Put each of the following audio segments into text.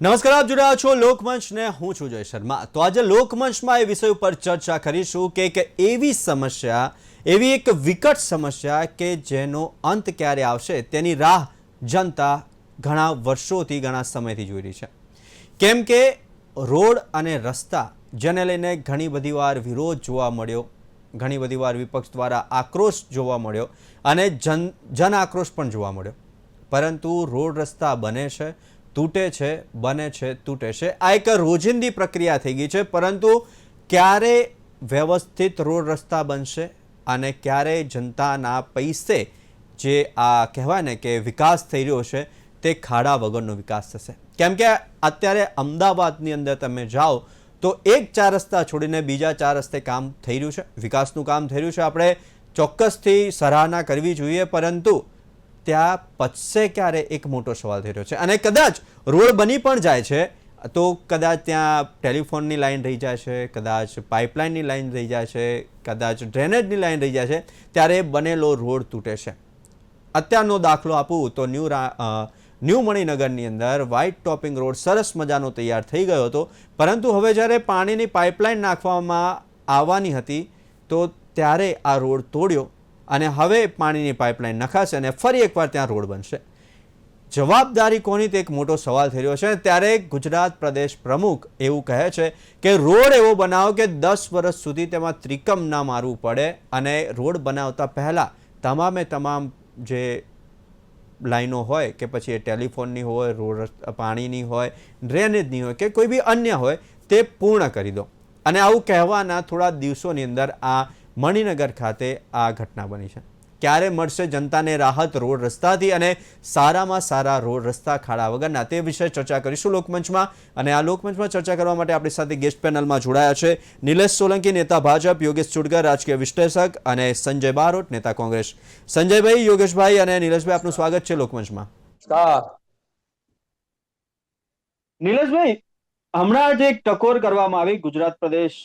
નમસ્કાર, આપ જોઈ રહ્યા છો લોકમંચ ને હું છું જય શર્મા। તો આજે લોકમંચમાં એ વિષય ઉપર ચર્ચા કરીશું કે એક એવી સમસ્યા, એવી એક વિકટ સમસ્યા કે જેનો અંત ક્યારે આવશે તેની રાહ જનતા ઘણા વર્ષોથી, ઘણા સમયથી જોઈ રહી છે। કેમ કે રોડ અને રસ્તા જેને લઈને ઘણી બધી વાર વિરોધ જોવા મળ્યો, ઘણી બધી વાર વિપક્ષ દ્વારા આક્રોશ જોવા મળ્યો અને જન આક્રોશ પણ જોવા મળ્યો, પરંતુ રોડ રસ્તા બને છે, તૂટે છે, બને છે, તૂટે છે। આ એક રોજિંદી પ્રક્રિયા થઈ ગઈ છે, પરંતુ ક્યારે વ્યવસ્થિત રોડ રસ્તા બનશે અને ક્યારે જનતાના પૈસે જે આ કહેવાય ને કે વિકાસ થઈ રહ્યો છે તે ખાડા વગરનો વિકાસ થશે? કેમ કે અત્યારે અમદાવાદની અંદર તમે જાઓ તો એક ચાર રસ્તા છોડીને બીજા ચાર રસ્તે કામ થઈ રહ્યું છે, વિકાસનું કામ થઈ રહ્યું છે। આપણે ચોક્કસથી સરાહના કરવી જોઈએ, પરંતુ ત્યાં પચશે ક્યારે એક મોટો સવાલ થઈ રહ્યો છે। અને કદાચ રોડ બની પણ જાય છે તો કદાચ ત્યાં ટેલિફોનની લાઈન રહી જાય છે, કદાચ પાઇપલાઇનની લાઈન રહી જાય છે, કદાચ ડ્રેનેજની લાઈન રહી જાય છે, ત્યારે બનેલો રોડ તૂટે છે। અત્યારનો દાખલો આપું તો ન્યૂ મણિનગરની અંદર વ્હાઇટ ટોપિંગ રોડ સરસ મજાનો તૈયાર થઈ ગયો હતો, પરંતુ હવે જ્યારે પાણીની પાઇપલાઇન નાખવામાં આવવાની હતી તો ત્યારે આ રોડ તોડ્યો અને હવે પાણીની પાઇપલાઇન નખાશે અને ફરી એકવાર ત્યાં રોડ બનશે। જવાબદારી કોની તે એક મોટો સવાલ થઈ રહ્યો છે। ત્યારે ગુજરાત પ્રદેશ પ્રમુખ એવું કહે છે કે રોડ એવો બનાવો કે 10 વર્ષ સુધી તેમાં ત્રિકમ ના મારવું પડે અને રોડ બનાવતા પહેલાં તમામે તમામ જે લાઈનો હોય કે પછી એ ટેલિફોનની હોય, રોડ પાણીની હોય, ડ્રેનેજની હોય કે કોઈ બી અન્ય હોય તે પૂર્ણ કરી દો। અને આવું કહેવાના થોડા દિવસોની અંદર આ મણિનગર ખાતે આ ઘટના બની છે। ક્યારે મળશે જનતાને રાહત રોડ રસ્તાથી અને સારામાં સારા રોડ રસ્તા ખાડા વગરના, તે વિશે ચર્ચા કરીશું લોકમંચમાં। અને આ લોકમંચમાં ચર્ચા કરવા માટે આપણી સાથે ગેસ્ટ પેનલમાં જોડાયા છે નિલેશ સોલંકી, નેતા ભાજપ, યોગેશ ચુડગર, રાજકીય વિશ્લેષક, અને સંજય બારોટ, નેતા કોંગ્રેસ। સંજયભાઈ, યોગેશભાઈ અને નિલેશભાઈ, આપનું સ્વાગત છે લોકમંચમાં। નિલેશભાઈ, હમણાં જ એક ટકોર કરવામાં આવી ગુજરાત પ્રદેશ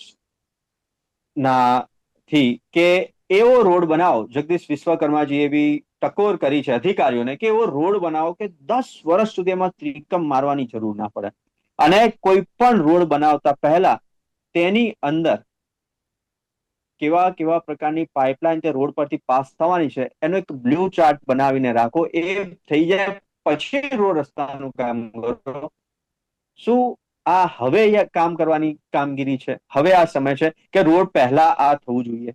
ના થી કે એવો રોડ બનાવો, જગદીશ વિશ્વકર્માજી એવી ટકોર કરી છે અધિકારીઓને કે એવો રોડ બનાવો કે 10 વર્ષ સુધી એમાં ત્રિકમ મારવાની જરૂર ના પડે અને કોઈ પણ રોડ બનાવતા પહેલા તેની અંદર કેવા કેવા પ્રકારની પાઇપલાઇન તે રોડ પરથી પાસ થવાની છે એનો એક બ્લુ ચાર્ટ બનાવીને રાખો। એ થઈ જાય પછી રોડ રસ્તાનું કામ કરો। શું આ હવે કામ કરવાની કામગીરી છે? હવે આ સમય છે કે રોડ પહેલા આ થવું જોઈએ?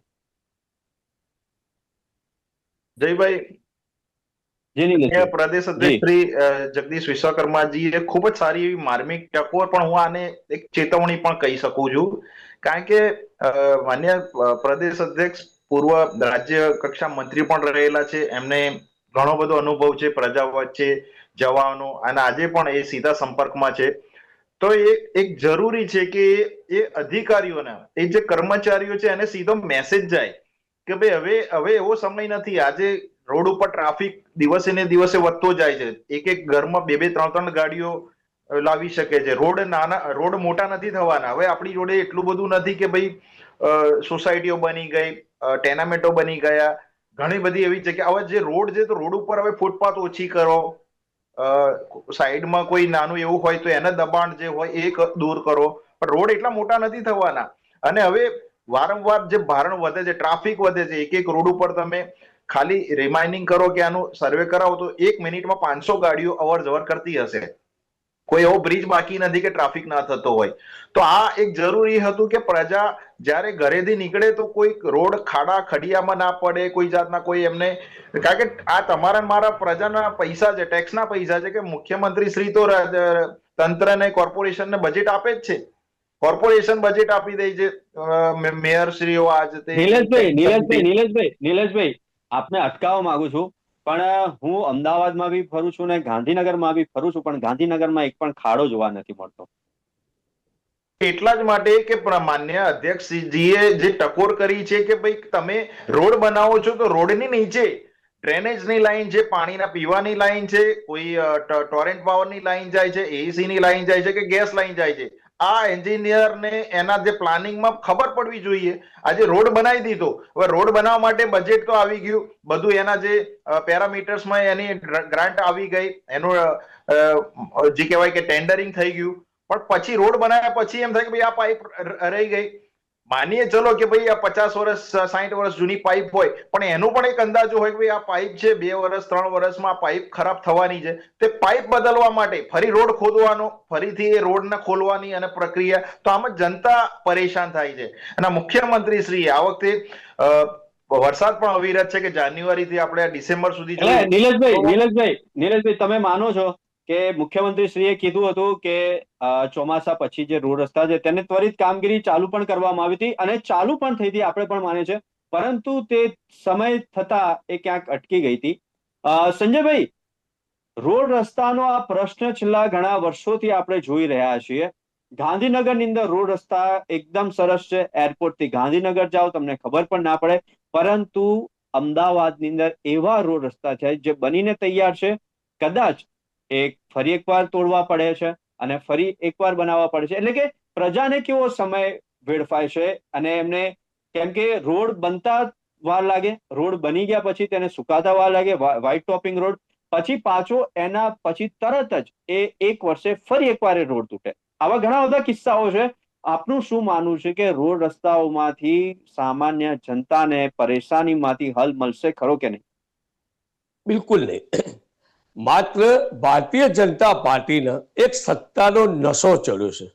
જયભાઈ, પ્રદેશ અધ્યક્ષ શ્રી જગદીશ વિશ્વકર્માજીએ ખૂબ જ સારી એવી માર્મિક ટકોર, પણ હું આને એક ચેતવણી પણ કહી શકું છું, કારણ કે માન્ય પ્રદેશ અધ્યક્ષ પૂર્વ રાજ્ય કક્ષા મંત્રી પણ રહેલા છે, એમને ઘણો બધો અનુભવ છે પ્રજા વચ્ચે જવાનો, અને આજે પણ એ સીધા સંપર્કમાં છે। તો એ એક જરૂરી છે કે એ અધિકારીઓના, એ જે કર્મચારીઓ છે એને સીધો મેસેજ જાય કે ભાઈ હવે એવો સમય નથી। આજે રોડ ઉપર ટ્રાફિક દિવસે ને દિવસે વધતો જાય છે, એક ઘરમાં બે ત્રણ ગાડીઓ લાવી શકે છે। રોડ મોટા નથી થવાના। હવે આપણી જોડે એટલું બધું નથી કે ભાઈ સોસાયટીઓ બની ગઈ, ટેનામેન્ટો બની ગયા, ઘણી બધી એવી જગ્યા। હવે જે રોડ છે તો રોડ ઉપર હવે ફૂટપાથ ઓછી કરો, સાઈડમાં કોઈ નાનું એવું હોય તો એને દબાણ જે હોય એ દૂર કરો, પણ રોડ એટલા મોટા નથી થવાના। અને હવે વારંવાર જે ભારણ વધે છે, ટ્રાફિક વધે છે, એક રોડ ઉપર તમે ખાલી રિમાઇન્ડિંગ કરો કે આનું સર્વે કરાવો તો 1 મિનિટમાં 500 ગાડીઓ અવર જવર કરતી હશે। કોઈ એવો બ્રિજ બાકી નથી કે ટ્રાફિક ના થતો હોય। તો આ એક જરૂરી હતું કે પ્રજા જ્યારે ઘરેથી નીકળે તો કોઈ રોડ ખાડા ખડિયામાં ના પડે, કોઈ જાતના કોઈ એમને, કારણ કે આ તમારા મારા પ્રજાના પૈસા છે, ટેક્સના પૈસા છે, કે મુખ્યમંત્રી શ્રી તો તંત્રને, કોર્પોરેશનને બજેટ આપે જ છે, કોર્પોરેશન બજેટ આપી દે છે, મેયર શ્રીઓ આજ નિલેશભાઈ, આપને અટકાવવા માંગુ છું, પણ હું અમદાવાદમાં બી ફરું છું ને ગાંધીનગરમાં બી ફરું છું, પણ ગાંધીનગરમાં એક પણ ખાડો જોવા નથી મળતો। એટલા જ માટે કે માન્ય અધ્યક્ષજીએ જે ટકોર કરી છે કે ભાઈ તમે રોડ બનાવો છો તો રોડની નીચે ડ્રેનેજની લાઈન છે, પાણીના પીવાની લાઈન છે, કોઈ ટોરેન્ટ પાવરની લાઈન જાય છે, એસી ની લાઈન જાય છે કે ગેસ લાઈન જાય છે, આ એન્જિનિયરને એના જે પ્લાનિંગમાં ખબર પડવી જોઈએ. આજે રોડ બનાવી દીધો, હવે રોડ બનાવવા માટે બજેટ તો આવી ગયું, બધું એના જે પેરામીટર્સમાં એની ગ્રાન્ટ આવી ગઈ, એનું જે કહેવાય કે ટેન્ડરિંગ થઈ ગયું, પણ પછી રોડ બનાવ્યા પછી એમ થાય કે ભાઈ આ પાઇપ રહી ગઈ. માનીએ ચલો કે ભાઈ આ 50 વર્ષ 60 વર્ષ જૂની પાઇપ હોય, પણ એનું પણ એક અંદાજો હોય કે ભાઈ આ પાઇપ છે 2 વર્ષ 3 વર્ષમાં આ પાઇપ ખરાબ થવાની છે. તે પાઇપ બદલવા માટે ફરી રોડ ખોદવાનો, ફરીથી એ રોડને ખોલવાની અને પ્રક્રિયા, તો આમાં જનતા પરેશાન થાય છે. અને મુખ્યમંત્રી શ્રી આ વખતે વરસાદ પણ અવિરત છે કે જાન્યુઆરી થી આપણે ડિસેમ્બર સુધી નીલેશભાઈ તમે માનો છો કે મુખ્યમંત્રીશ્રીએ કીધું હતું કે ચોમાસા પછી જે રોડ રસ્તા છે તેને ત્વરિત કામગીરી ચાલુ પણ કરવામાં આવી હતી અને ચાલુ પણ થઈ હતી, આપણે પણ માને છે, પરંતુ તે સમય થતા એ ક્યાંક અટકી ગઈ હતી. સંજયભાઈ, રોડ રસ્તાનો આ પ્રશ્ન છેલ્લા ઘણા વર્ષોથી આપણે જોઈ રહ્યા છીએ. ગાંધીનગરની અંદર રોડ રસ્તા એકદમ સરસ છે, એરપોર્ટ થી ગાંધીનગર જાઓ તમને ખબર પણ ના પડે, પરંતુ અમદાવાદની અંદર એવા રોડ રસ્તા છે જે બનીને તૈયાર છે, કદાચ ફરી એકવાર તોડવા પડે છે અને ફરી એકવાર બનાવવા પડે છે. એટલે કે પ્રજાને કેવો સમય વેડફાય છે અને એમને, કેમ કે રોડ બનતા વાર લાગે, રોડ બની ગયા પછી તેને સુકાતા વાર લાગે, વ્હાઇટ ટોપિંગ રોડ, પછી પાછો એના પછી તરત જ એ 1 વર્ષે ફરી એકવાર એ રોડ તૂટે. આવા ઘણા બધા કિસ્સાઓ છે. આપનું શું માનવું છે કે રોડ રસ્તાઓમાંથી સામાન્ય જનતાને પરેશાનીમાંથી હલ મળશે ખરો કે નહીં? બિલકુલ નહીં. માત્ર ભારતીય જનતા પાર્ટીને એક સત્તાનો નશો ચડ્યો છે.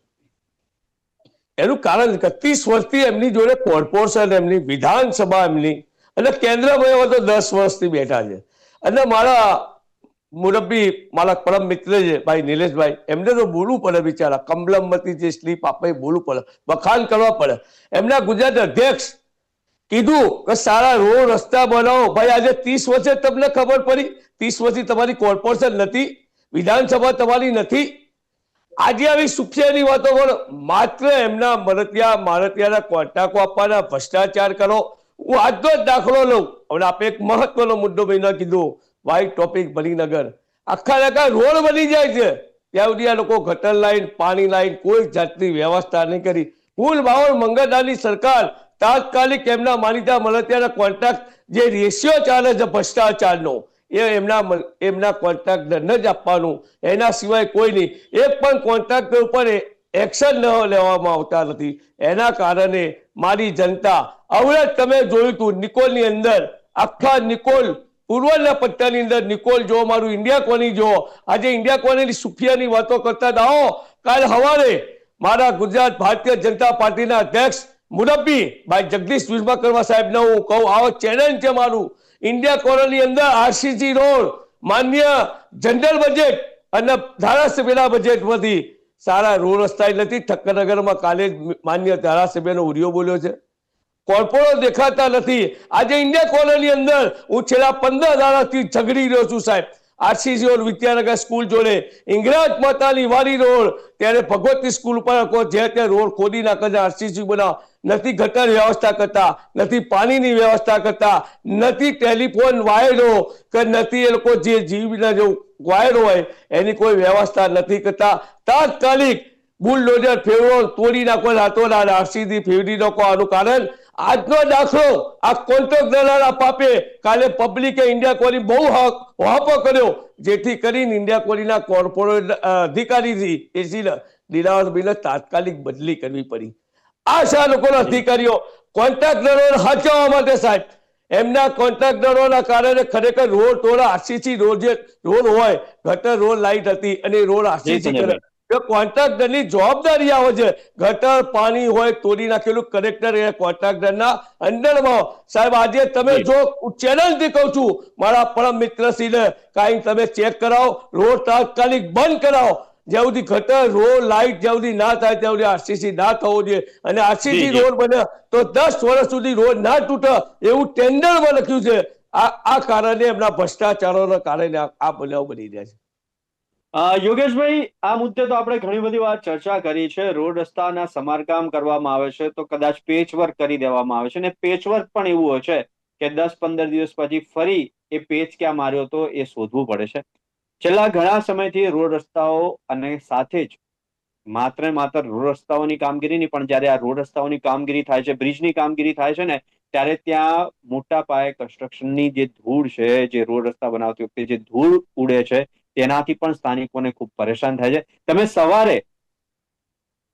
એનું કારણ 31 વર્ષથી એમની જોડે કોર્પોરેશન, એમની વિધાનસભા, એમની અને કેન્દ્રમાં એવા તો 10 વર્ષથી બેઠા છે. અને મારા મુરબ્બી, મારા પરમ મિત્ર છે ભાઈ નિલેશભાઈ, એમને તો બોલવું પડે, બિચારા કમલમતી જે સ્લીપ આપે બોલવું પડે, વખાણ કરવા પડે. એમના ગુજરાત અધ્યક્ષ કીધું કે સારા રોડ રસ્તા બનાવો. ભાઈ આજે 30 વર્ષે તમને ખબર પડી? 30 વર્ષથી તમારી કોર્પોરેશન નથી, વિધાનસભા તમારી નથી. આજે આવી સુખિયાની વાતો કરો. માત્ર એમના મારતિયાના કોન્ટ્રાક્ટો આપવાના, ભ્રષ્ટાચાર કરો. હું આજનો જ દાખલો લઉં. હવે આપણે એક મહત્વનો મુદ્દો બની કીધું, વ્હાઇટ ટોપિક મણિનગર, આખા રોડ બની જાય છે, ત્યાં સુધી આ લોકો ગટર લાઈન, પાણી લાઈન, કોઈ જાતની વ્યવસ્થા નહીં કરી. કુલ 52 મંગળદારની સરકાર તાત્કાલિક એમના માનીતા મળતિયાના કોન્ટ્રાક્ટ જે રેશિયો ચાલે છે ભ્રષ્ટાચારનો, એ એમના કોન્ટ્રાક્ટરને જ આપવાનું, એના સિવાય કોઈ નહીં. એક પણ કોન્ટ્રાક્ટર ઉપર એક્શન લેવામાં આવતા નથી. એના કારણે મારી જનતા અવળત, તમે જોયું હતું નિકોલની અંદર, આખા નિકોલ પૂર્વના પટ્ટાની અંદર નિકોલ જો, મારું ઇન્ડિયા કોની જો, આજે ઇન્ડિયા કોની સુખિયાની વાતો કરતા આવો. કાલ સવારે મારા ગુજરાત ભારતીય જનતા પાર્ટીના અધ્યક્ષ મુરબ્બી ભાઈ જગદીશ વિશ્વકર્મા સાહેબને હું કહું, આવો ચેલેન્જ છે મારું, ઇન્ડિયા કોલોની અંદર આરસીસી રોડ માન્ય જનરલ બજેટ અને ધારાસભ્યના બજેટમાંથી સારા રોડ રસ્તા નથી. ઠક્કરનગરમાં કાલે માન્ય ધારાસભ્યનો ઉરિયો બોલ્યો છે, કોર્પોરેટ દેખાતા નથી. આજે ઇન્ડિયા કોલોની અંદર હું છેલ્લા 15 દાડાથી ઝઘડી રહ્યો છું સાહેબ. આરસીસી રોડ વિદ્યાનગર સ્કૂલ જોડે, ઇંગરાજ માતાની વાડી રોડ, ત્યારે ભગવતી સ્કૂલ પર જે તે રોડ ખોદી નાખે છે, આરસીસી બનાવ નથી, ગટર વ્યવસ્થા કરતા નથી, પાણીની વ્યવસ્થા કરતા નથી, ટેલિફોન વાયરો કે નથી, એ લોકો જે જીવીના જે વાયરો હોય એની કોઈ વ્યવસ્થા નથી કરતા. તાત્કાલિક બુલડોઝર ફેરવો, તોડી નાખો, રાતોરાત આરસીસી ફેરવી નાખો. આનું કારણ આજનો દાખલો, આ કોન્ટ્રાક્ટરના પાપે કાલે પબ્લિકે ઇન્ડિયા કોલી બહુ વાપો કર્યો, જેથી કરીને ઇન્ડિયા કોલીના કોર્પોરેટ અધિકારીથી એસી દિલાવરભાઈને તાત્કાલિક બદલી કરવી પડી. આ શા લોકોના અધિકારીઓ કોન્ટ્રાક્ટરોને સાચવવા માટે સાહેબ, એમના કોન્ટ્રાક્ટરોના કારણે ખરેખર રોડ તોડા, આરસીસી રોડ જે રોડ હોય, ગટર રોડ લાઈટ હતી અને રોડ આરસીસી કરે, કોન્ટ્રાક્ટરની જવાબદારી આવે છે. ગટર પાણી હોય તોડી નાખેલું કલેક્ટર એ કોન્ટ્રાક્ટરના અંડરમાં. સાહેબ આજે તમે જો, ચેલેન્જથી કહું છું મારા પરમ મિત્રશ્રીને, કાંઈ તમે ચેક કરાવો, રોડ તાત્કાલિક બંધ કરાવો. જ્યાં સુધી ગટર રોડ લાઈટ જ્યાં સુધી ના થાય ત્યાં સુધી આરસીસી ના થવો જોઈએ. અને આરસીસી રોડ બને તો 10 વર્ષ સુધી રોડ ના તૂટે એવું ટેન્ડરમાં લખ્યું છે. આ કારણે એમના ભ્રષ્ટાચારોના કારણે આ બનાવ બની રહ્યા છે. યોગેશભાઈ, આ મુદ્દે તો આપણે ઘણી બધી વાર ચર્ચા કરી છે. રોડ રસ્તાના સમારકામ કરવામાં આવે છે તો કદાચ પેચવર્ક કરી દેવામાં આવે છે, અને પેચવર્ક પણ એવું હોય છે કે 10-15 દિવસ પછી ફરી એ પેચ ક્યાં માર્યો હતો એ શોધવું પડે છે. છેલ્લા ઘણા સમયથી રોડ રસ્તાઓ અને સાથે જ માત્ર ને માત્ર રોડ રસ્તાઓની કામગીરી નહીં, પણ જ્યારે આ રોડ રસ્તાઓની કામગીરી થાય છે, બ્રિજની કામગીરી થાય છે ને, ત્યારે ત્યાં મોટા પાયે કન્સ્ટ્રક્શનની જે ધૂળ છે, જે રોડ રસ્તા બનાવતી વખતે જે ધૂળ ઉડે છે, તેનાથી પણ સ્થાનિકોને ખૂબ પરેશાન થાય છે. તમે સવારે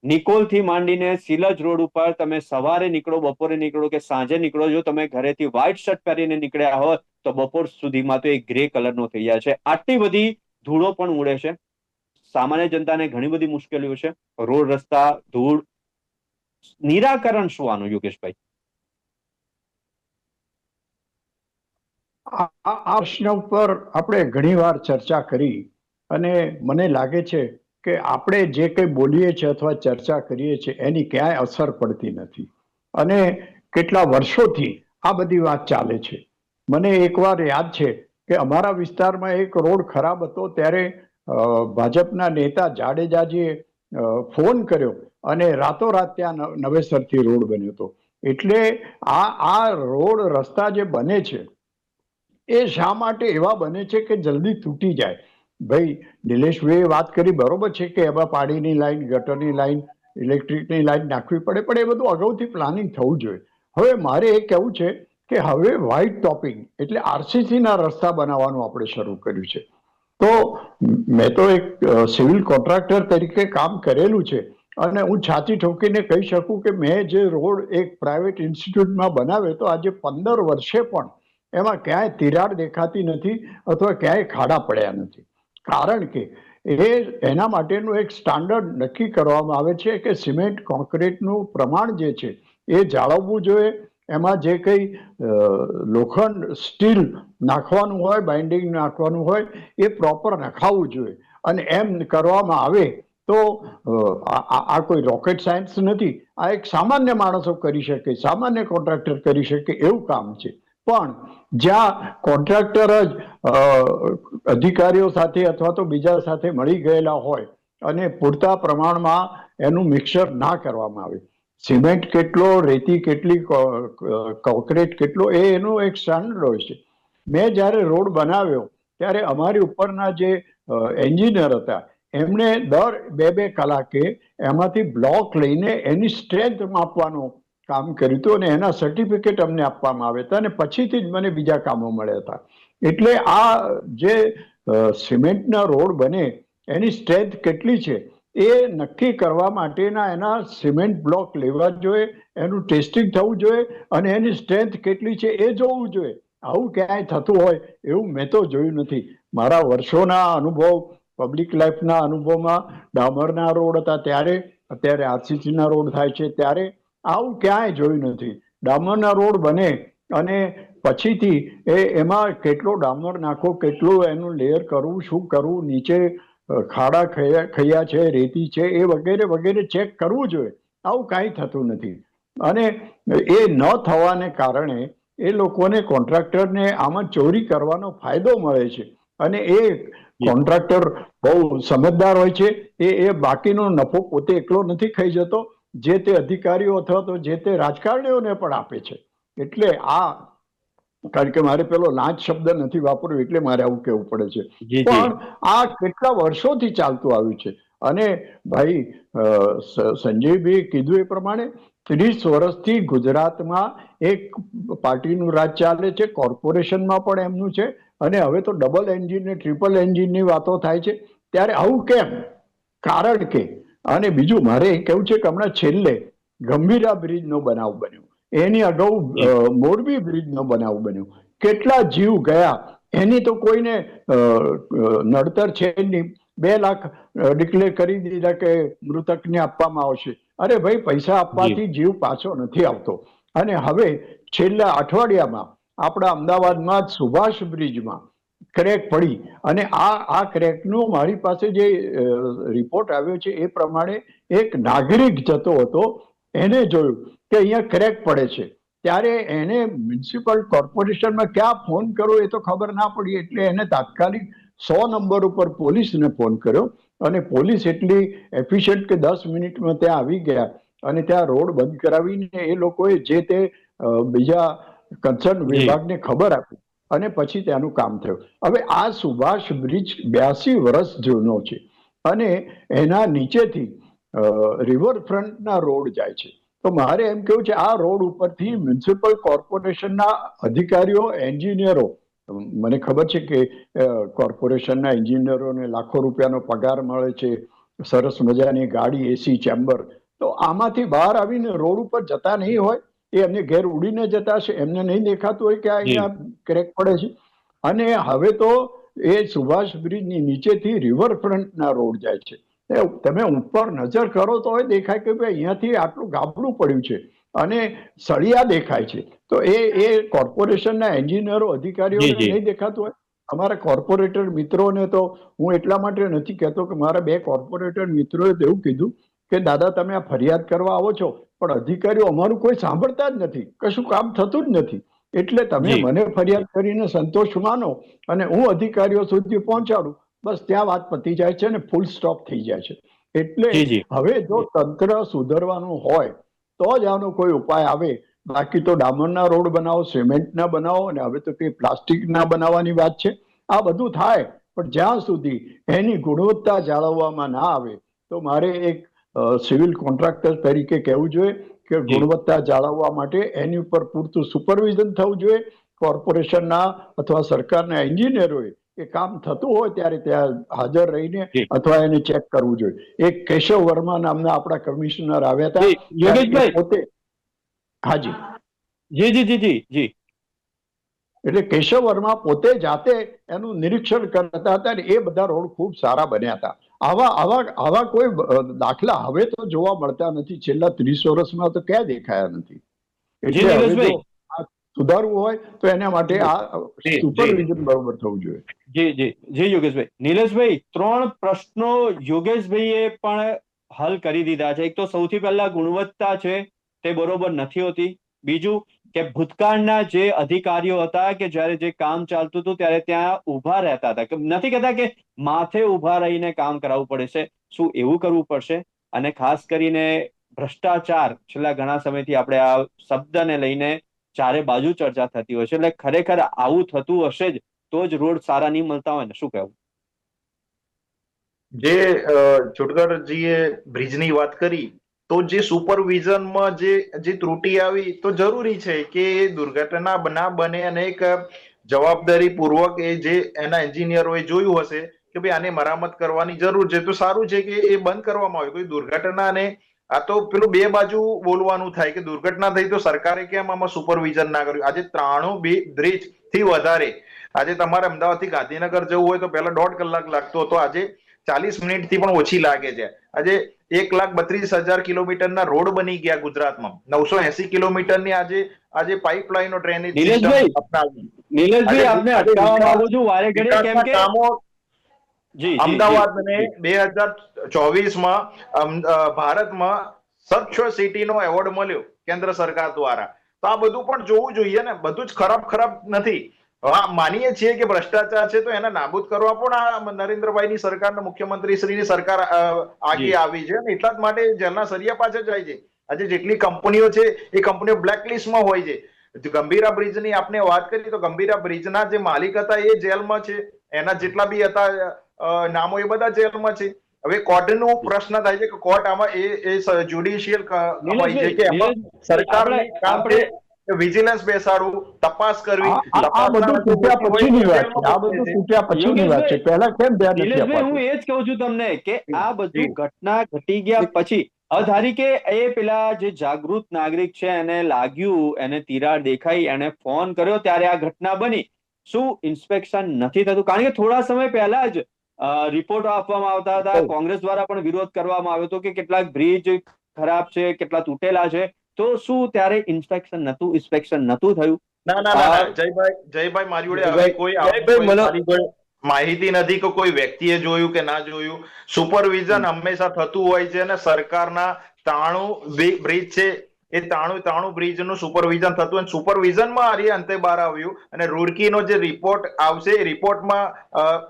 નિકોલ થી માંડીને સિલજ રોડ ઉપર તમે સવારે નીકળો, બપોરે નીકળો કે સાંજે નીકળો, જો તમે ઘરેથી વ્હાઇટ શર્ટ પહેરીને નીકળ્યા હોય તો બપોર સુધીમાં તો એ ગ્રે કલરનો થઈ જાય છે. આટલી બધી ધૂળો પણ ઉડે છે. સામાન્ય જનતાને ઘણી બધી મુશ્કેલીઓ છે. રોડ રસ્તા, ધૂળ, નિરાકરણ શું આનું, યોગેશભાઈ? આ પ્રશ્ન ઉપર આપણે ઘણીવાર ચર્ચા કરી અને મને લાગે છે કે આપણે જે કંઈ બોલીએ છીએ અથવા ચર્ચા કરીએ છીએ એની ક્યાંય અસર પડતી નથી અને કેટલા વર્ષોથી આ બધી વાત ચાલે છે. મને એકવાર યાદ છે કે અમારા વિસ્તારમાં એક રોડ ખરાબ હતો, ત્યારે ભાજપના નેતા જાડેજાજીએ ફોન કર્યો અને રાતોરાત ત્યાં નવેસરથી રોડ બન્યો હતો. એટલે આ રોડ રસ્તા જે બને છે એ શા માટે એવા બને છે કે જલ્દી તૂટી જાય? ભાઈ, નિલેશભાઈએ વાત કરી બરોબર છે કે એમાં પાણીની લાઈન, ગટરની લાઈન, ઇલેક્ટ્રિકની લાઈન નાખવી પડે, પણ એ બધું અગાઉથી પ્લાનિંગ થવું જોઈએ. હવે મારે એ કહેવું છે કે હવે વ્હાઇટ ટોપિંગ એટલે આરસીસીના રસ્તા બનાવવાનું આપણે શરૂ કર્યું છે. તો મેં તો એક સિવિલ કોન્ટ્રાક્ટર તરીકે કામ કરેલું છે અને હું છાતી ઠોકીને કહી શકું કે મેં જે રોડ એક પ્રાઇવેટ ઇન્સ્ટિટ્યૂટમાં બનાવ્યો તો આજે 15 વર્ષે પણ એમાં ક્યાંય તિરાડ દેખાતી નથી અથવા ક્યાંય ખાડા પડ્યા નથી. કારણ કે એના માટેનું એક સ્ટાન્ડર્ડ નક્કી કરવામાં આવે છે કે સિમેન્ટ કોન્ક્રીટનું પ્રમાણ જે છે એ જાળવવું જોઈએ. એમાં જે કંઈ લોખંડ, સ્ટીલ નાખવાનું હોય, બાઇન્ડિંગ નાખવાનું હોય એ પ્રોપર નખાવવું જોઈએ. અને એમ કરવામાં આવે તો આ કોઈ રોકેટ સાયન્સ નથી. આ એક સામાન્ય માણસો કરી શકે, સામાન્ય કોન્ટ્રાક્ટર કરી શકે એવું કામ છે. પણ જ્યાં કોન્ટ્રાક્ટર જ અધિકારીઓ સાથે અથવા તો બીજા સાથે મળી ગયેલા હોય અને પૂરતા પ્રમાણમાં એનું મિક્સર ના કરવામાં આવે, સિમેન્ટ કેટલો, રેતી કેટલી, કોન્ક્રીટ કેટલો, એનો એક સ્ટાન્ડર્ડ હોય છે. મેં જ્યારે રોડ બનાવ્યો ત્યારે અમારી ઉપરના જે એન્જિનિયર હતા એમણે દર 2-2 કલાકે એમાંથી બ્લોક લઈને એની સ્ટ્રેન્થ માપવાનું કામ કર્યું હતું અને એના સર્ટિફિકેટ અમને આપવામાં આવ્યા હતા અને પછીથી જ મને બીજા કામો મળ્યા હતા. એટલે આ જે સિમેન્ટના રોડ બને એની સ્ટ્રેન્થ કેટલી છે એ નક્કી કરવા માટેના એના સિમેન્ટ બ્લોક લેવા જોઈએ, એનું ટેસ્ટિંગ થવું જોઈએ અને એની સ્ટ્રેન્થ કેટલી છે એ જોવું જોઈએ. આવું ક્યાંય થતું હોય એવું મેં તો જોયું નથી. મારા વર્ષોના અનુભવ, પબ્લિક લાઈફના અનુભવમાં ડામરના રોડ હતા ત્યારે, અત્યારે આરસીસીના રોડ થાય છે ત્યારે આવું ક્યાંય જોયું નથી. ડામરના રોડ બને અને પછીથી એમાં કેટલો ડામર નાખો, કેટલું એનું લેયર કરવું, શું કરવું, નીચે ખાડા ખૈયા છે, રેતી છે, એ વગેરે વગેરે ચેક કરવું જોઈએ. આવું કાંઈ થતું નથી. અને એ ન થવાને કારણે એ લોકોને, કોન્ટ્રાક્ટરને આમાં ચોરી કરવાનો ફાયદો મળે છે અને એ કોન્ટ્રાક્ટર બહુ સમજદાર હોય છે. એ બાકીનો નફો પોતે એકલો નથી ખાઈ જતો, જે તે અધિકારીઓ અથવા તો જે તે રાજકારણીઓને પણ આપે છે. એટલે કારણ કે મારે પેલો લાંચ શબ્દ નથી વાપરવો એટલે મારે આવું કહેવું પડે છે. પણ આ કેટલા વર્ષોથી ચાલતું આવ્યું છે અને ભાઈ સંજયભાઈએ કીધું એ પ્રમાણે 30 વર્ષથી ગુજરાતમાં એક પાર્ટીનું રાજ ચાલે છે, કોર્પોરેશનમાં પણ એમનું છે અને હવે તો ડબલ એન્જિન ને ટ્રિપલ એન્જિનની વાતો થાય છે. ત્યારે આવું કેમ? કારણ કે, અને બીજું મારે એ કહેવું છે કે હમણાં છેલ્લે ગંભીરા બ્રિજનો બનાવ બન્યો, એની અગાઉ મોરબી બ્રિજનો બનાવ બન્યો, કેટલા જીવ ગયા એની તો કોઈને નડતર છે નહીં. 2 લાખ ડિક્લેર કરી દીધા કે મૃતકને આપવામાં આવશે. અરે ભાઈ, પૈસા આપવાથી જીવ પાછો નથી આવતો. અને હવે છેલ્લા અઠવાડિયામાં આપણા અમદાવાદમાં જ સુભાષ બ્રિજમાં ક્રેક પડી અને આ ક્રેકનો મારી પાસે જે રિપોર્ટ આવ્યો છે એ પ્રમાણે એક નાગરિક જતો હતો, એને જોયું કે અહીંયા ક્રેક પડે છે, ત્યારે એને મ્યુનિસિપલ કોર્પોરેશનમાં ક્યાં ફોન કરવો એ તો ખબર ના પડી. એટલે એને તાત્કાલિક 100 નંબર ઉપર પોલીસને ફોન કર્યો અને પોલીસ એટલી એફિશિયન્ટ કે 10 મિનિટમાં ત્યાં આવી ગયા અને ત્યાં રોડ બંધ કરાવીને એ લોકોએ જે તે બીજા કન્સર્ન વિભાગને ખબર આપી અને પછી ત્યાંનું કામ થયું. હવે આ સુભાષ બ્રિજ 82 વર્ષ જૂનો છે અને એના નીચેથી રિવરફ્રન્ટના રોડ જાય છે. તો મારે એમ કેવું છે આ રોડ ઉપરથી મ્યુનિસિપલ કોર્પોરેશનના અધિકારીઓ, એન્જિનિયરો, મને ખબર છે કે કોર્પોરેશનના એન્જિનિયરોને લાખો રૂપિયાનો પગાર મળે છે, સરસ મજાની ગાડી, એસી ચેમ્બર, તો આમાંથી બહાર આવીને રોડ ઉપર જતા નહીં હોય, એ એમને ઘેર ઉડીને જતા હશે, એમને નહીં દેખાતું હોય કે અહીંયા ક્રેક પડે છે. અને હવે તો એ સુભાષ બ્રિજની નીચેથી રિવરફ્રન્ટના રોડ જાય છે. તમે ઉપર નજર કરો તો દેખાય કે ભાઈ અહીંયાથી આટલું ગાબડું પડ્યું છે અને સળિયા દેખાય છે. તો એ કોર્પોરેશનના એન્જિનિયરો, અધિકારીઓને નહીં દેખાતું હોય. અમારા કોર્પોરેટર મિત્રોને તો હું એટલા માટે નથી કહેતો કે મારા 2 કોર્પોરેટર મિત્રોએ તો એવું કીધું કે દાદા તમે આ ફરિયાદ કરવા આવો છો પણ અધિકારીઓ અમારું કોઈ સાંભળતા જ નથી, કશું કામ થતું જ નથી. એટલે તમે મને ફરિયાદ કરીને સંતોષ માનો અને હું અધિકારીઓ સુધી પહોંચાડું, બસ ત્યાં વાત પતી જાય છે અને ફૂલ સ્ટોપ થઈ જાય છે. એટલે હવે જો તંત્ર સુધરવાનું હોય તો જ આનો કોઈ ઉપાય આવે. બાકી તો ડામરના રોડ બનાવો, સિમેન્ટના બનાવો, અને હવે તો કઈ પ્લાસ્ટિકના બનાવવાની વાત છે. આ બધું થાય પણ જ્યાં સુધી એની ગુણવત્તા જાળવવામાં ના આવે તો મારે એક સિવિલ કોન્ટ્રાક્ટર તરીકે કહેવું જોઈએ કે ગુણવત્તા જાળવવા માટે એની ઉપર પૂરતું સુપરવિઝન થવું જોઈએ. કોર્પોરેશનના અથવા સરકારના એન્જિનિયરોએ એ કામ થતું હોય ત્યારે ત્યાં હાજર રહીને અથવા એને ચેક કરવું જોઈએ. એક કેશવ વર્મા નામના આપણા કમિશનર આવ્યા હતા, યોગેશભાઈ પોતે. હાજી જી જી જી જી જી. એટલે કેશવ વર્મા પોતે જાતે એનું નિરીક્ષણ કરતા હતા અને એ બધા રોડ ખૂબ સારા બન્યા હતા. આવા કોઈ દાખલા હવે તો જોવા મળતા નથી. છેલ્લા 30 વર્ષમાં તો ક્યાં દેખાયા નથી. એટલે હવે જો સુધારવું હોય તો એના માટે આ સુપરવિઝન બરોબર થવું જોઈએ. જી જી જી યોગેશભાઈ. નિલેશભાઈ, 3 પ્રશ્નો યોગેશભાઈએ પણ હલ કરી દીધા છે. એક તો સૌથી પહેલા ગુણવત્તા છે તે બરોબર નથી હોતી. બીજું કે ભૂતકાળના જે અધિકારીઓ હતા કે જ્યારે જે કામ ચાલતું હતું ત્યારે ત્યાં ઉભા રહેતા હતા. નથી કહેતા કે માથે ઉભા રહીને કામ કરાવવું પડે છે, શું એવું કરવું પડશે? અને ખાસ કરીને ભ્રષ્ટાચાર, છેલ્લા ઘણા સમયથી આપણે આ શબ્દને લઈને ચારે બાજુ ચર્ચા થતી હોય છે. એટલે ખરેખર આવું થતું હશે જ તો જ રોડ સારા નહીં મળતા હોય ને, શું કહેવું? જે ચોટગરજીએ બ્રિજની વાત કરી, તો જે સુપરવિઝનમાં જે ત્રુટિ આવી, તો જરૂરી છે કે દુર્ઘટના ના બને અને એક જવાબદારી પૂર્વક જે એના એન્જિનિયરોએ જોયું હશે કે ભાઈ આને મરામત કરવાની જરૂર છે, તો સારું છે કે એ બંધ કરવામાં આવે. કોઈ દુર્ઘટનાને આ તો પેલું 2 બાજુ બોલવાનું થાય કે દુર્ઘટના થઈ તો સરકારે કેમ આમાં સુપરવિઝન ના કર્યું. આજે 93 બ્રિજ થી વધારે, આજે તમારે અમદાવાદથી ગાંધીનગર જવું હોય તો પહેલા 1.5 કલાક લાગતો હતો, આજે 40 મિનિટથી પણ ઓછી લાગે છે. આજે 1,32,000 કિલોમીટરના રોડ બની ગયા ગુજરાતમાં. 980 કિલોમીટરની આજે પાઇપલાઇનો ડ્રેનેજ સિસ્ટમ અપનાવી. નિલેશભાઈ, આપને અટકાવવા માંગુ છું વારે ઘડીએ, કેમ કે અમદાવાદને 2024માં ભારતમાં સ્વચ્છ સિટીનો એવોર્ડ મળ્યો કેન્દ્ર સરકાર દ્વારા. તો આ બધું પણ જોવું જોઈએ ને. બધું જ ખરાબ નથી. માનીએ છીએ કે ભ્રષ્ટાચાર છે તો એને નાબૂદ કરવા પણ આ નરેન્દ્રભાઈની સરકાર, મુખ્યમંત્રી શ્રીની સરકાર આગે આવી છે. એટલા જ માટે જેલના સરિયા પાછળ જાય છે. આજે જેટલી કંપનીઓ છે એ કંપનીઓ બ્લેકલિસ્ટમાં હોય છે. ગંભીરા બ્રિજની આપણે વાત કરી તો ગંભીરા બ્રિજના જે માલિક હતા એ જેલમાં છે, એના જેટલા બી હતા નામો એ બધા જેલમાં છે. હવે કોર્ટનો પ્રશ્ન થાય છે કે કોર્ટ આમાં એ જ્યુડિશિયલ હોય છે કે એમાં સરકારને કામ છે વિજિલન્સ બેસાડવું, તપાસ કરવી. આ બધું તૂટ્યા પછીની વાત છે. આ બધું તૂટ્યા પછીની વાત છે. પહેલા કેમ ધ્યાન નથી અપાતું? હું એ જ કહું છું તમને કે આ બધું ઘટના ઘટી ગયા પછી હવે ધારી કે એ પેલા જે જાગૃત નાગરિક છે એને લાગ્યું, એને તિરાડ દેખાઈ, એને ફોન કર્યો ત્યારે આ ઘટના બની. શું ઇન્સ્પેક્શન નથી થતું? કારણ કે થોડા સમય પહેલા જ રિપોર્ટો આપવામાં આવતા હતા, કોંગ્રેસ દ્વારા પણ વિરોધ કરવામાં આવ્યો હતો કે કેટલાક બ્રિજ ખરાબ છે, કેટલા તૂટેલા છે. તો શું ત્યારે ઇન્સ્પેક્શન નતું થયું? ના જયભાઈ મારી જોડે હવે કોઈ માહિતી નથી કે કોઈ વ્યક્તિએ જોયું કે ના જોયું. સુપરવિઝન હંમેશા થતું હોય છે અને સરકારના 93 બ્રિજ છે એ 93 બ્રિજનું સુપરવિઝન થતું હોય. સુપરવિઝનમાં આરી અંતે બહાર આવ્યું અને રૂરકીનો જે રિપોર્ટ આવશે એ રિપોર્ટમાં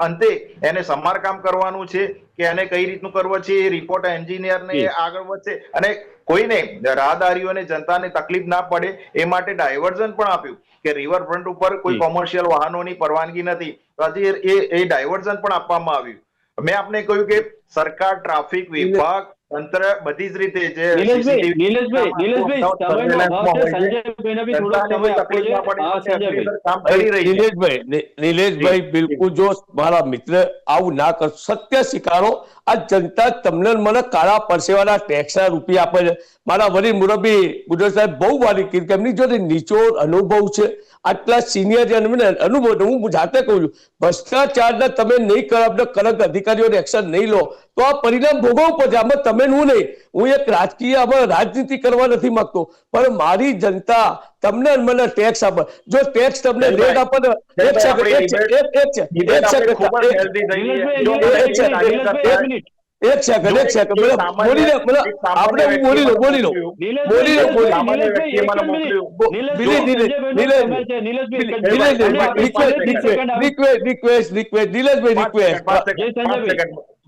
અંતે એને સમારકામ કરવાનું છે કે એને કઈ રીતનું કરવું છે એ રિપોર્ટ એન્જિનિયરને આગળ વધશે અને કોઈને રાહદારીઓને જનતાને તકલીફ ના પડે એ માટે ડાયવર્ઝન પણ આપ્યું કે રિવરફ્રન્ટ ઉપર કોઈ કોમર્શિયલ વાહનોની પરવાનગી નથી. આજે એ ડાયવર્ઝન પણ આપવામાં આવ્યું. મેં આપને કહ્યું કે સરકાર, ટ્રાફિક વિભાગ તંત્ર બધી જ રીતે જે નિલેશભાઈ CCTV નિલેશભાઈ સમયનો અભાવ છે. સંજયભાઈને બી થોડોક સમય આપવો છે. હા સંજયભાઈ. કામ કરી રહી છે. નિલેશભાઈ બિલકુલ જો મારા મિત્ર આવું ના કર, સત્ય સ્વીકારો. આ જનતા તમને ને મને કાળા પરસેવાના ટેક્સના રૂપિયા આપે છે. મારા વડીલ મુરબ્બી ગુજર સાહેબ બહુ વારી કીધું કે એમની જોડે નિચોડ અનુભવ છે, આટલા સિનિયર અનુભવ. હું જાતે કહું છું, ભ્રષ્ટાચારના તમે નહીં કરો, કરંટ અધિકારીઓને એક્શન નહીં લો તો આ પરિણામ ભોગવવું પડશે. આમાં તમે હું નહીં, હું એક રાજકીય આમાં રાજનીતિ કરવા નથી માંગતો, પણ મારી જનતા તમને મને ટેક્સ આપે. જો ટેક્સ તમને લેટ આપે ને એક સેકન્ડ બોલી લો.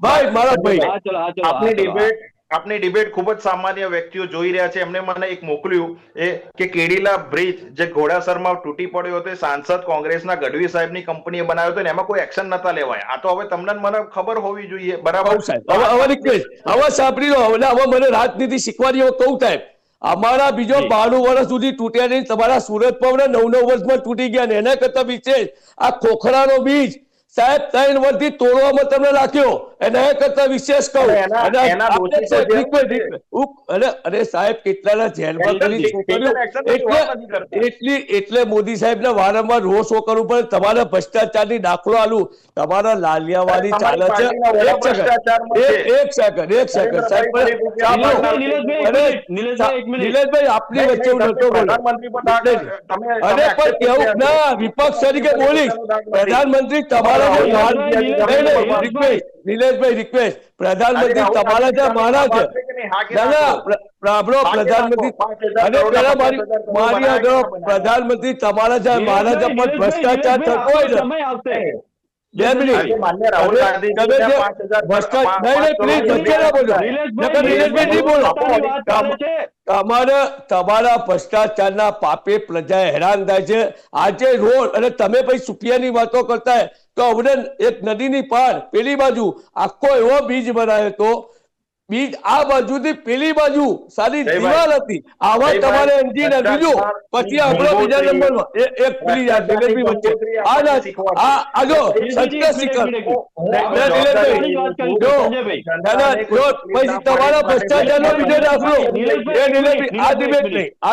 ભાઈ મારા ભાઈ આપની ડિબેટ ખૂબ જ સામાન્ય વ્યક્તિઓ જોઈ રહ્યા છે. એમને મને એક મોકલ્યું કે કેડીલા બ્રિજ જે ઘોડાસરમાં તૂટી પડ્યો હતો, સાંસદ કોંગ્રેસના ગઢવી સાહેબની કંપનીએ બનાવ્યો હતો, એમાં કોઈ એક્શન નતા લેવાય. આ તો હવે તમને મને ખબર હોવી જોઈએ, બરાબર? હવે સાંભળી લો. હવે મને રાજનીતિ શીખવાની કહું સાહેબ, અમારા બીજો 92 વર્ષ સુધી તૂટ્યા નહીં, તમારા સુરત પણ 9 વર્ષમાં તૂટી ગયા ને એના કરતા વિશેષ આ ખોખરાનો બીજ સાહેબ 3 વર્ષથી તોડવામાં તમને રાખ્યો, એના કરતા વિશેષ કહું. અરે સાહેબ કેટલાના જેલમાં એટલે મોદી સાહેબ ને વારંવાર રોષ કરવું પડે. તમારા ભ્રષ્ટાચારની દાખલો આલું, તમારા લાલિયાવાડી ચાલે છે. એક સેકન્ડ સાહેબ, નિલેશભાઈ આપની વચ્ચે હું નતો બોલ્યો. અરે પણ કેવું ના, વિપક્ષ તરીકે બોલીશ. પ્રધાનમંત્રી તમારા નિલેશભાઈ રિક્વેસ્ટ, પ્રધાનમંત્રી તમારા છે, મારા છે. પ્રધાનમંત્રી અને પેલા મારી આગળ પ્રધાનમંત્રી તમારા છે, મારા છે, પણ ભ્રષ્ટાચાર થતો હોય ને 2 મિનિટ તમારા ભ્રષ્ટાચારના પાપે પ્રજા હેરાન થાય છે. આજે રોડ અને તમે પછી સુપિયાની વાતો કરતા તો હવે એક નદીની પાર પેલી બાજુ આખો એવો બીજ બનાવ્યો હતો, બીજ આ બાજુથી પેલી બાજુ સારી દિવાલ હતી. આવા તમારે એન્જિન બીજું પછી આપણો બીજા નંબરમાં એક પેલી વચ્ચે આજો સત્ય શિખર પછી તમારા ભ્રષ્ટાચારનો બીજો દાખલો. આ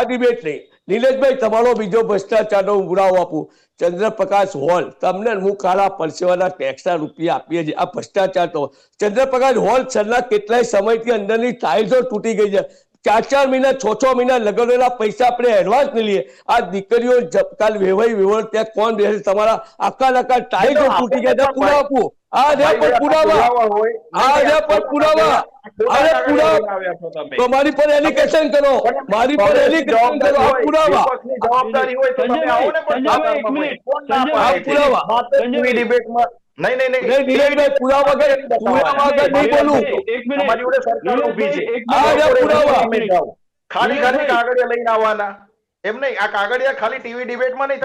ડિબેટ નહીં. નિલેશભાઈ તમારો બીજો ભ્રષ્ટાચારનો ઉઘરાવ આપું. ચંદ્રપ્રકાશ હોલ, તમને હું કાળા પરસેવાના ટેક્સના રૂપિયા આપીએ છીએ. આ ભ્ષ્ટાચાર તો ચંદ્રપ્રકાશ હોલ છેલ્લા કેટલાય સમયથી અંદરની ટાઇલ્સો તૂટી ગઈ છે. 4 મહિના 6 મહિના લગાવેલા પૈસા આપણે એડવાન્સ નહીં લઈએ. આ દીકરીઓ કાલ વેવાઈ ત્યાં કોણ બેસે? તમારા આખા ટાઇલ્સો તૂટી ગયા. પુરાવા આપવું. મારી પર એલિગેશન કરો, મારી પર એલિગેશન કરો. આ પુરાવા ખાલી કાગળિયા લઈને આવવાના એમ નહીં. આ કાગળિયા ખાલી ટીવી ડિબેટમાં નહીં,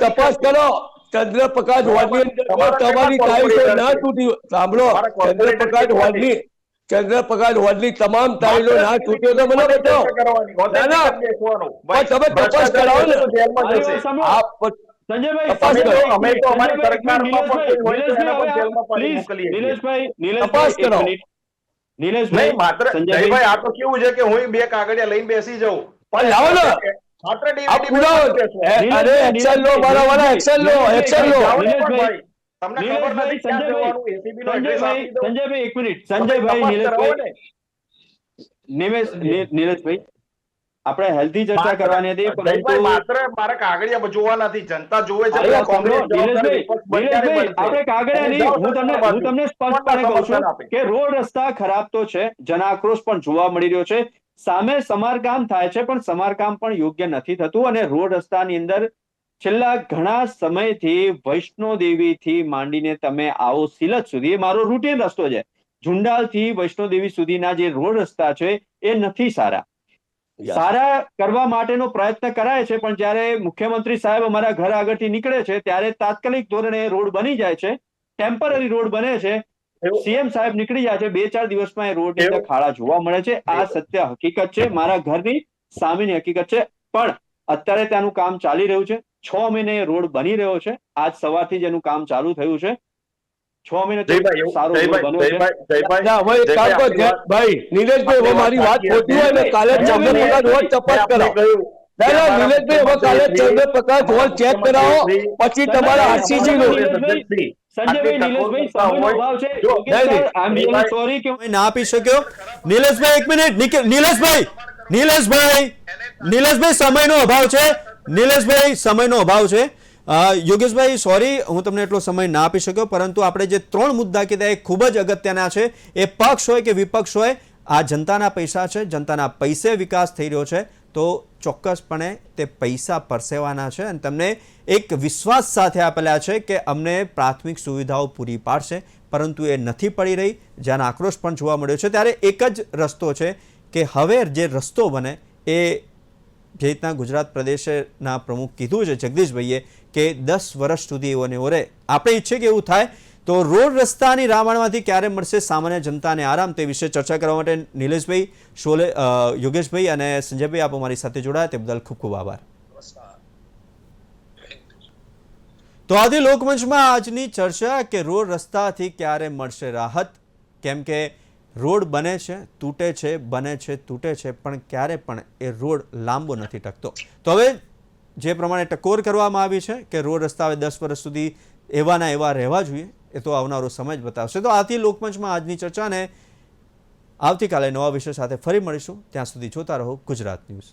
તપાસ કરો. ચંદ્રપ્રકાશ હોલની અંદર તમારી ટાઇલ્સો ના તૂટી. સાંભળો, ચંદ્રપ્રકાશ હોલની તમામ ટાઇલો ના તૂટ્યો તો મને બતાવો. તમે તપાસ કરાવો ને. નહીં માત્ર જયભાઈ, આ તો કેવું છે કે હું 2 કાગળિયા લઈને બેસી જાઉં, પણ લાવો ને સંજયભાઈ એક મિનિટ. સંજયભાઈ નિલેશભાઈ આપણે હેલ્ધી ચર્ચા કરવાની હતી, પરંતુ માત્ર મારા કાગળિયા જોવા નથી, જનતા જોવે છે. આપણે કાગળિયા નહીં, હું તમને સ્પષ્ટપણે કહું છું કે રોડ રસ્તા ખરાબ તો છે, જન આક્રોશ પણ જોવા મળી રહ્યો છે. સામે સમારકામ થાય છે, પણ સમારકામ પણ યોગ્ય નથી થતું. અને રોડ રસ્તાની અંદર છેલ્લા ઘણા સમયથી વૈષ્ણોદેવીથી માંડીને તમે આવો સિલત સુધી, એ મારો રૂટીન રસ્તો છે. ઝુંડાલથી વૈષ્ણોદેવી સુધીના જે રોડ રસ્તા છે એ નથી સારા. સારા કરવા માટેનો પ્રયત્ન કરાય છે, પણ જ્યારે મુખ્યમંત્રી સાહેબ અમારા ઘર આગળથી નીકળે છે ત્યારે તાત્કાલિક ધોરણે રોડ બની જાય છે, ટેમ્પરરી રોડ બને છે. સીએમ સાહેબ નીકળી જાય છે, 2-4 દિવસમાં એ રોડની અંદર ખાડા જોવા મળે છે. આ સત્ય હકીકત છે, મારા ઘરની સામેની હકીકત છે. પણ અત્યારે ત્યાંનું કામ ચાલી રહ્યું છે. 6 મહિને એ રોડ બની રહ્યો છે. આજ સવારથી જ એનું કામ ચાલુ થયું છે. 6 મહિને સારો રોડ બન્યો છે. ના, હવે એક કામ કરો ભાઈ નિલેશભાઈ, હવે મારી વાત ખોટી હોય ને કાલે ચંદ્રપ્રકાશ રોડ તપાસ કરાવો. ના ના નિલેશભાઈ, હવે કાલે ચંદ્રપ્રકાશ રોડ ચેક કરાવો, પછી તમારા આરસીસી નો સંજયભાઈ, નિલેશભાઈ, સમયનો અભાવ છે. આઈ એમ રિયલી સોરી કે ના આપી શક્યો. નિલેશભાઈ, એક મિનિટ. નિલેશભાઈ, સમયનો અભાવ છે. નિલેશભાઈ, સમયનો અભાવ છે. યોગેશભાઈ, સોરી, હું તમને એટલો સમય ના આપી શક્યો, પરંતુ આપણે જે 3 મુદ્દા કીધા એ ખૂબ જ અગત્યના છે. એ પક્ષ હોય કે વિપક્ષ હોય, આ જનતાના પૈસા છે, જનતાના પૈસે વિકાસ થઈ રહ્યો છે, તો ચોક્કસપણે તે પૈસા પરસેવાના છે અને તમને એક વિશ્વાસ સાથે આપેલા છે કે અમને પ્રાથમિક સુવિધાઓ પૂરી પાડશે, પરંતુ એ નથી પડી રહી, જેનો આક્રોશ પણ જોવા મળ્યો છે. ત્યારે એક જ રસ્તો છે કે હવે જે રસ્તો બને એ જે રીતના ગુજરાત પ્રદેશના પ્રમુખ કીધું છે જગદીશભાઈએ કે 10 વર્ષ સુધી એવો ને એવો રહે. આપણે ઈચ્છીએ કે એવું થાય, તો રોડ રસ્તાની રામાયણમાંથી ક્યારે મળશે સામાન્ય જનતાને આરામ, તે વિશે ચર્ચા કરવા માટે નિલેશભાઈ, યોગેશભાઈ અને સંજયભાઈ આપ અમારી સાથે જોડાયા, તે બદલ ખૂબ ખૂબ આભાર. તો આદિ લોકમંચમાં આજની ચર્ચા કે રોડ રસ્તાથી ક્યારે મળશે રાહત, કેમ કે રોડ બને છે, તૂટે છે, બને છે, તૂટે છે, પણ ક્યારે પણ એ રોડ લાંબો નથી ટકતો. તો હવે જે પ્રમાણે ટકોર કરવામાં આવી છે કે રોડ રસ્તા હવે 10 વર્ષ સુધી એવાના એવા રહેવા જોઈએ, એ તો આવનારો સમય જ બતાવશે. તો આથી લોકમંચમાં આજની ચર્ચાને આવતીકાલે નવા વિષય સાથે ફરી મળીશું. ત્યાં સુધી જોતા રહો ગુજરાત ન્યૂઝ.